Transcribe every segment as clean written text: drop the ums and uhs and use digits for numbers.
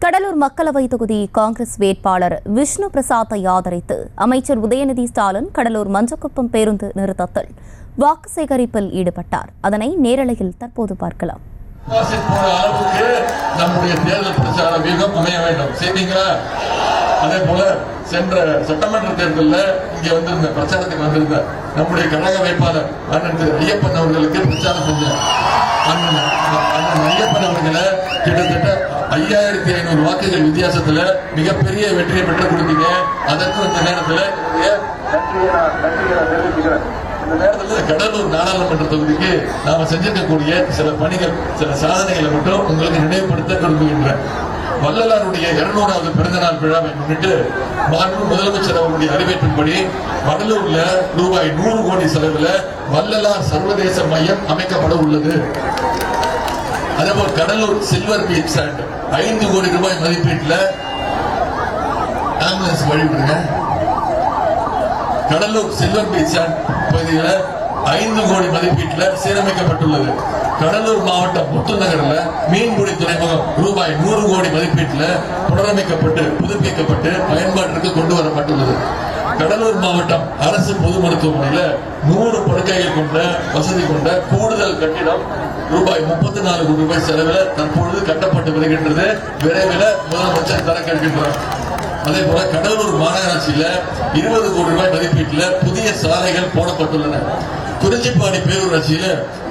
கடலூர் மக்களவை தொகுதி காங்கிரஸ் வேட்பாளர் விஷ்ணு பிரசாத்தை ஆதரித்து அமைச்சர் உதயநிதி ஸ்டாலின் கடலூர் மஞ்சக்குப்பம் பேருந்து நிறுத்தத்தில் வாக்கு சேகரிப்பில் ஈடுபட்டார். அதனை நேரலையில் தற்போது பார்க்கலாம். நம்முடைய தேர்தல் பிரச்சார வியூகம் அமைய வேண்டும். செய்தீங்களா? அதே போல சென்ற சட்டமன்ற தேர்தலில் இங்க வந்திருந்த பிரச்சாரத்துக்கு வந்திருந்த நம்முடைய கழக வேட்பாளர் அண்ணன் திரு ஐயப்பன் அவர்களுக்கு பிரச்சாரம் செஞ்சார். அண்ணன் ஐயப்பன் அவர்களை கிட்டத்தட்ட 5500 வாக்குகள் வித்தியாசத்துல மிகப்பெரிய வெற்றியை பெற்றுக் கொடுத்தீங்க. அதற்கும் இந்த நேரத்தில் இந்த நேரத்தில் கடலூர் நாடாளுமன்ற தொகுதிக்கு நாம செஞ்சிருக்கக்கூடிய சில பணிகள், சில சாதனைகளை மட்டும் உங்களுக்கு நினைவுபடுத்த விரும்புகின்றேன். வள்ளலாருடைய 200வது பிறந்தநாள் விழாவை முன்னிட்டு மாண்பு முதலமைச்சர் அவருடைய அறிவிப்பின்படி கடலூர்ல ரூபாய் 100 கோடி செலவில் வள்ளலார் சர்வதேச மையம் அமைக்கப்பட உள்ளது. அதேபோல் கடலூர் சில்வர் பீச் சாண்ட் 5 கோடி ரூபாய் மதிப்பீட்டில் ஆம்புலன்ஸ் வழிவிடுங்க. கடலூர் சில்வர் பீச் சாண்ட் பகுதியில் 5 கோடி மதிப்பீட்டில் சீரமைக்கப்பட்டுள்ளது. கடலூர் மாவட்டம் முத்துநகர்ல மீன்பிடி துறைமுகம் ரூபாய் 100 கோடி மதிப்பீட்டில் புனரமைக்கப்பட்டு புதுப்பிக்கப்பட்டு பயன்பாட்டிற்கு கொண்டு வரப்பட்டுள்ளது. கடலூர் மாவட்டம் அரசு பொது மருத்துவமனையில் 100 படுக்கைகள் கொண்ட வசதி கொண்ட கூடுதல் கட்டிடம் ரூபாய் 34 கோடி ரூபாய் செலவில் தற்பொழுது கட்டப்பட்டு வருகின்றது. விரைவில் முதலமைச்சர் திறக்கின்றார். அதே போல கடலூர் மாநகராட்சியில 20 கோடி ரூபாய் மதிப்பீட்டில் புதிய சாலைகள் போடப்பட்டுள்ளன. குறிஞ்சிப்பாடி பேரூராட்சியில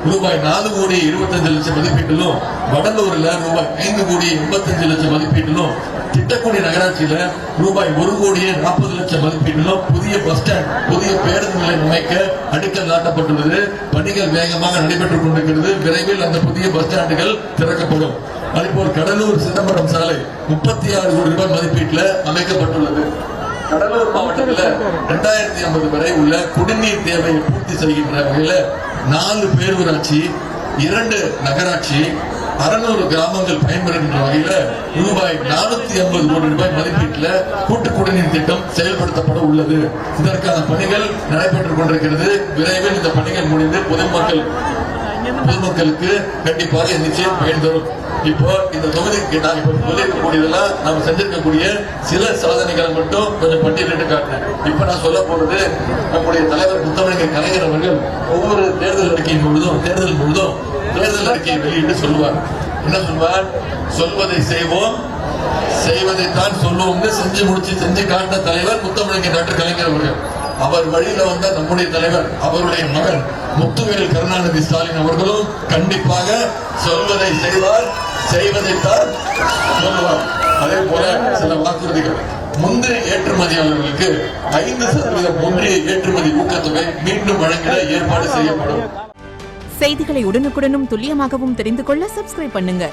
ரூபாய் 4 கோடி 25 லட்சம் மதிப்பீட்டிலும், வடலூர்ல ரூபாய் 5 கோடி 85 லட்சம் மதிப்பீட்டிலும், திட்டக்குடி நகராட்சியில ரூபாய் 1 கோடியே 40 லட்சம் மதிப்பீட்டிலும் புதிய பஸ் ஸ்டாண்ட், புதிய பேருந்து நிலையம் அமைக்க அடிக்கல் நாட்டப்பட்டுள்ளது. பணிகள் வேகமாக நடைபெற்றுக் கொண்டிருக்கிறது. விரைவில் அந்த புதிய பஸ் ஸ்டாண்டுகள் திறக்கப்படும். அதேபோல் கடலூர் சிதம்பரம் சாலை 36 கோடி ரூபாய் மதிப்பீட்டில் அமைக்கப்பட்டுள்ளது. கடலூர் மாவட்டத்தில் 2050 வரை உள்ள குடிநீர் தேவையை பூர்த்தி செய்கின்ற வகையில் 4 பேரூராட்சி, 2 நகராட்சி, 600 கிராமங்கள் பயன்பெறுகின்ற வகையில் ரூபாய் 450 கோடி ரூபாய் மதிப்பீட்டில் கூட்டு குடிநீர் திட்டம் செயல்படுத்தப்பட உள்ளது. இதற்கான பணிகள் நடைபெற்றுக் கொண்டிருக்கிறது. விரைவில் இந்த பணிகள் முடிந்து பொதுமக்களுக்கு கண்டிப்பாக நிச்சயம் பயன் தரும். இப்போ இந்த தொகுதிக்கு நான் இப்ப சொல்லியிருக்கக்கூடியதெல்லாம் நாம செஞ்சிருக்கக்கூடிய சில சாதனைகளை மட்டும் கொஞ்சம் பட்டியலிட்டு காட்டினேன். இப்ப நான் சொல்ல போறது நம்முடைய தலைவர் முத்தமிழர் கலைஞர் அவர்கள் ஒவ்வொரு தேர்தல் அறிக்கையின் பொழுதும் தேர்தல் அறிக்கையை வெளியிட்டு சொல்லுவார். என்ன சொல்வார்? சொல்வதை செய்வோம், செய்வதைத்தான் சொல்லுவோம்னு செஞ்சு காட்டின தலைவர் முத்தமிழர் டாக்டர் கலைஞர் அவர்கள். அவர் வழியில வந்த நம்முடைய தலைவர், அவருடைய மகன் முத்துவேல் கருணாநிதி ஸ்டாலின் அவர்களும் கண்டிப்பாக சொல்வதை செய்வார், செய்வதைத்தான் சொல்லுவார். அதே போல சில வாக்குறுதிகள், முந்திரி ஏற்றுமதியாளர்களுக்கு 5% முந்திரி ஏற்றுமதி ஊக்கத்தொகை மீண்டும் வழங்கிட ஏற்பாடு செய்யப்படும். செய்திகளை உடனுக்குடனும் துல்லியமாகவும் தெரிந்து கொள்ள சப்ஸ்கிரைப் பண்ணுங்க.